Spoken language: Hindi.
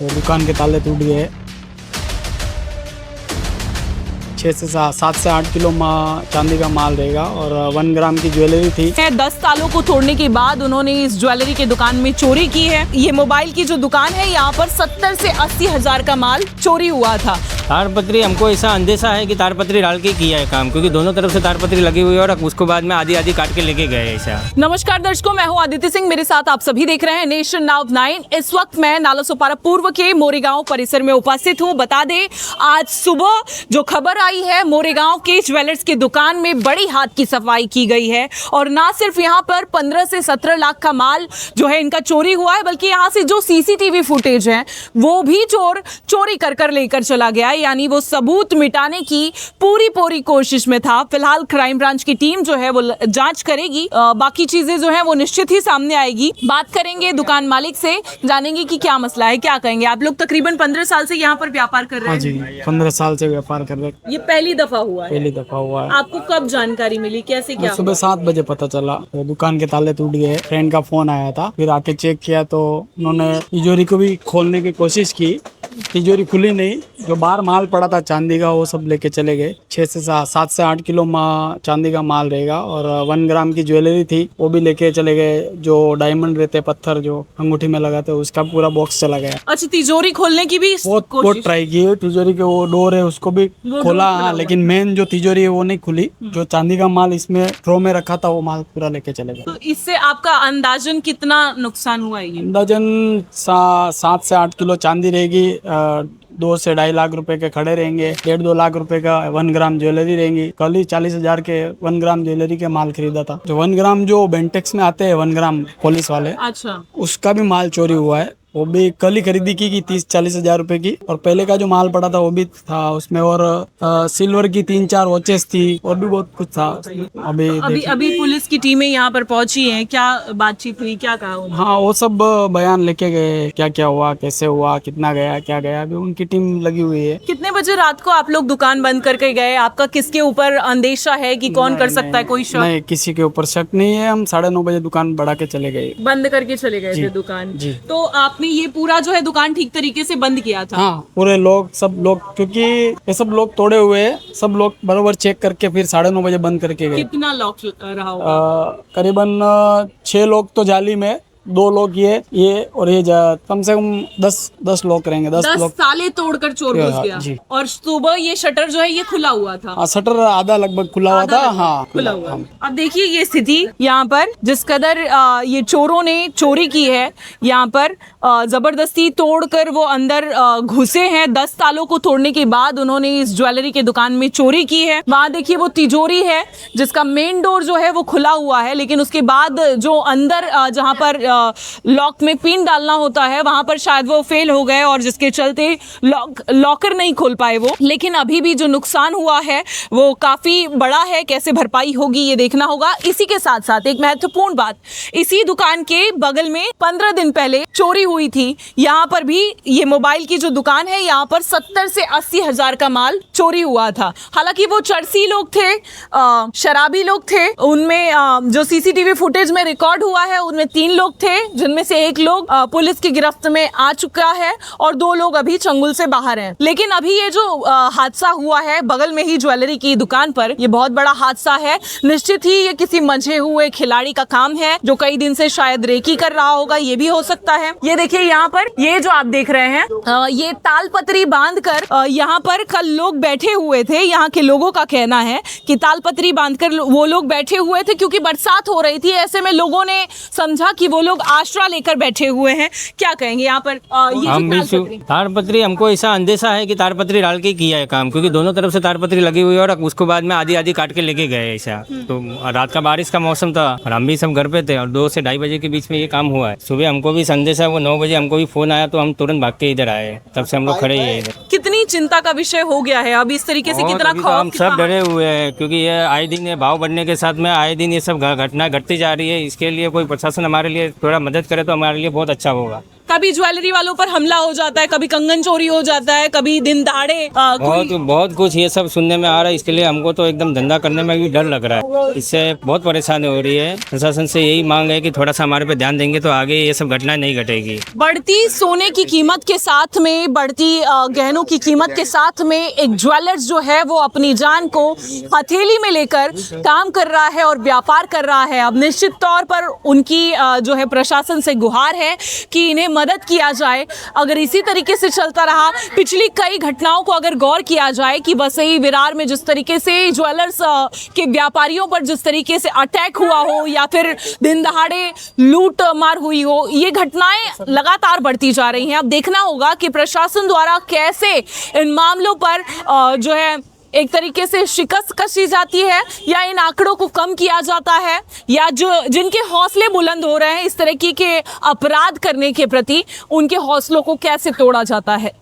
तो दुकान के ताले टूट गए। 7 से 8 किलो चांदी का माल रहेगा और 1 ग्राम की ज्वेलरी थी। 10 सालों को तोड़ने के बाद उन्होंने इस ज्वेलरी की दुकान में चोरी की है। ये मोबाइल की जो दुकान है, यहाँ पर 70 से 80 हजार का माल चोरी हुआ था। तारपत्री हमको ऐसा अंदेशा है कि तारपत्री डाल के किया है काम, क्योंकि दोनों तरफ से तारपत्री लगी हुई है और उसको बाद में आधी आधी काट के लेके गए ऐसा। नमस्कार दर्शकों, मैं हूं आदित्य सिंह, मेरे साथ आप सभी देख रहे हैं नेशन नाउ 9। इस वक्त मैं नालासोपारा पूर्व के मोरेगांव परिसर में उपस्थित हूं। बता दें, आज सुबह जो खबर आई है, मोरेगांव के ज्वेलर्स की दुकान में बड़ी हाथ की सफाई की गई है और ना सिर्फ यहां पर 15 से 17 लाख का माल जो है इनका चोरी हुआ है, बल्कि यहां से जो सीसीटीवी फुटेज है वो भी चोरी कर लेकर चला गया। यानी वो सबूत मिटाने की पूरी कोशिश में था। फिलहाल क्राइम ब्रांच की टीम जो है वो जांच करेगी, बाकी चीजें जो है वो निश्चित ही सामने आएगी। बात करेंगे दुकान मालिक से, जानेंगे कि क्या मसला है, क्या कहेंगे। आप लोग तकरीबन 15 साल से यहाँ पर व्यापार कर रहे हैं? हाँ जी, 15 साल से व्यापार कर रहे हैं। ये पहली दफा हुआ है? पहली दफा हुआ है। आपको कब जानकारी मिली, कैसे क्या? सुबह 7 बजे पता चला, तो दुकान के ताले टूट गए। फ्रेंड का फोन आया था, फिर आके चेक किया तो उन्होंने तिजोरी को भी खोलने की कोशिश की। तिजोरी खुली नहीं, जो बाहर माल पड़ा था चांदी का वो सब लेके चले गए। 7 से 8 किलो चांदी का माल रहेगा और 1 ग्राम की ज्वेलरी थी वो भी लेके चले गए। जो डायमंड रहते, पत्थर जो अंगूठी में लगाते, उसका पूरा बॉक्स चला गया। अच्छा, तिजोरी खोलने की भी बहुत ट्राई की। तिजोरी के वो डोर है उसको भी खोला, लेकिन मेन जो तिजोरी है वो नहीं खुली। जो चांदी का माल इसमें ड्रॉ में रखा था वो माल पूरा लेके चले गए। तो इससे आपका अंदाजन कितना नुकसान हुआ है? अंदाजन 7 से 8 किलो चांदी रहेगी। 2 से 2.5 लाख रुपए के खड़े रहेंगे। 1.5-2 लाख रुपए का 1 ग्राम ज्वेलरी रहेंगी। कल ही 40 हजार के 1 ग्राम ज्वेलरी के माल खरीदा था। जो 1 ग्राम जो बेंटेक्स में आते हैं 1 ग्राम पुलिस वाले, अच्छा, उसका भी माल चोरी हुआ है। वो भी कल ही खरीदी की 30-40 हजार रुपए की। और पहले का जो माल पड़ा था वो भी था उसमें, और सिल्वर की 3-4 वॉचेस थी और भी बहुत कुछ था। अभी पुलिस की टीमें यहाँ पर पहुंची हैं, क्या बातचीत हुई, क्या कहा उन्होंने? हाँ, वो सब बयान लेके गए, क्या क्या हुआ, कैसे हुआ, कितना गया, क्या गया। अभी उनकी टीम लगी हुई है। कितने बजे रात को आप लोग दुकान बंद करके गए? आपका किसके ऊपर अंदेशा है कि कौन कर सकता है? कोई शक नहीं, किसी के ऊपर शक नहीं है। हम 9:30 बजे दुकान बढ़ा के चले गए, बंद करके चले गए थे दुकान जी। तो आपने ये पूरा जो है दुकान ठीक तरीके से बंद किया था? हाँ, पूरे लोग, सब लोग, क्योंकि ये सब लोग तोड़े हुए हैं, सब लोग बराबर चेक करके फिर 9:30 बजे बंद करके गए। कितना लॉक रहा होगा? करीबन 6 लोग तो जाली में, 2 लोग ये और ये कम से कम 10 लोग रहेंगे। 10 लोग ताले तोड़कर चोर घुस गया। जी। और सुबह ये शटर जो है ये खुला हुआ था? हाँ, शटर आधा लगभग खुला हुआ था। हाँ, खुला हुआ। अब देखिए ये स्थिति यहाँ पर, जिस कदर ये चोरों ने चोरी की है, यहाँ पर जबरदस्ती तोड़कर वो अंदर घुसे हैं। 10 तालों को तोड़ने के बाद उन्होंने इस ज्वेलरी के दुकान में चोरी की है। वहाँ देखिए वो तिजोरी है जिसका मेन डोर जो है वो खुला हुआ है, लेकिन उसके बाद जो अंदर जहाँ पर लॉक में पिन डालना होता है वहां पर शायद वो फेल हो गए और जिसके चलते लॉकर नहीं खोल पाए वो। लेकिन अभी भी जो नुकसान हुआ है वो काफी बड़ा है। कैसे भरपाई होगी ये देखना होगा। इसी के साथ साथ एक महत्वपूर्ण बात, इसी दुकान के बगल में 15 दिन पहले चोरी हुई थी। यहाँ पर भी ये मोबाइल की जो दुकान है, यहाँ पर 70 से 80 हजार का माल चोरी हुआ था। हालांकि वो चरसी लोग थे, शराबी लोग थे। उनमें जो सीसीटीवी फुटेज में रिकॉर्ड हुआ है उनमें 3 लोग थे, जिनमें से एक लोग पुलिस की गिरफ्त में आ चुका है और 2 लोग अभी चंगुल से बाहर हैं। लेकिन अभी ये जो हादसा हुआ है बगल में ही ज्वेलरी की दुकान पर, ये बहुत बड़ा हादसा है। निश्चित ही ये किसी मंझे हुए खिलाड़ी का काम है जो कई दिन से शायद रेकी कर रहा होगा, ये भी हो सकता है। ये देखिए यहाँ पर ये जो आप देख रहे हैं, ये तालपत्री बांधकर यहाँ पर कल लोग बैठे हुए थे। यहाँ के लोगों का कहना है कि तालपत्री बांधकर वो लोग बैठे हुए थे क्योंकि बरसात हो रही थी। ऐसे में लोगों ने समझा कि वो लोग आश्रय लेकर बैठे हुए हैं। क्या कहेंगे यहाँ पर? ये तारपत्री हमको ऐसा अंदेशा है कि तारपत्री डाल के किया है काम, क्योंकि दोनों तरफ से तारपत्री लगी हुई है और उसको बाद में आधी आधी काट के लेके गए ऐसा। तो रात का बारिश का मौसम था और हम भी सब घर पे थे और 2 से 2:30 बजे के बीच में ये काम हुआ है। सुबह हमको भी संदेशा, वो 9 बजे हमको भी फोन आया तो हम तुरंत भाग के इधर आए। तब से हम लोग खड़े ही है इधर। कितनी चिंता का विषय हो गया है अब इस तरीके से? कितना खौफ? हम सब डरे हुए हैं क्योंकि ये आए दिन ये भाव बढ़ने के साथ में आए दिन ये सब घटना घटती जा रही है। इसके लिए कोई प्रशासन हमारे लिए थोड़ा मदद करे तो हमारे लिए बहुत अच्छा होगा। कभी ज्वेलरी वालों पर हमला हो जाता है, कभी कंगन चोरी हो जाता है, कभी दिन दहाड़े बहुत कुछ ये सब सुनने में आ रहा है। इसके लिए हमको तो एकदम धंधा करने में भी डर लग रहा है। इससे बहुत परेशानी हो रही है। प्रशासन से यही मांग है कि थोड़ा सा हमारे पे ध्यान देंगे तो आगे ये सब घटनाएं नहीं घटेगी। बढ़ती सोने की कीमत के साथ में, बढ़ती गहनों की कीमत के साथ में एक ज्वेलर्स जो है वो अपनी जान को हथेली में लेकर काम कर रहा है और व्यापार कर रहा है। अब निश्चित तौर पर उनकी जो है प्रशासन से गुहार है कि इन्हें मदद किया जाए। अगर इसी तरीके से चलता रहा, पिछली कई घटनाओं को अगर गौर किया जाए कि वसई विरार में जिस तरीके से ज्वेलर्स के व्यापारियों पर जिस तरीके से अटैक हुआ हो या फिर दिन दहाड़े लूट मार हुई हो, ये घटनाएं लगातार बढ़ती जा रही हैं। अब देखना होगा कि प्रशासन द्वारा कैसे इन मामलों पर जो है एक तरीके से शिकस्त कसी जाती है या इन आंकड़ों को कम किया जाता है, या जो जिनके हौसले बुलंद हो रहे हैं इस तरह के अपराध करने के प्रति, उनके हौसलों को कैसे तोड़ा जाता है।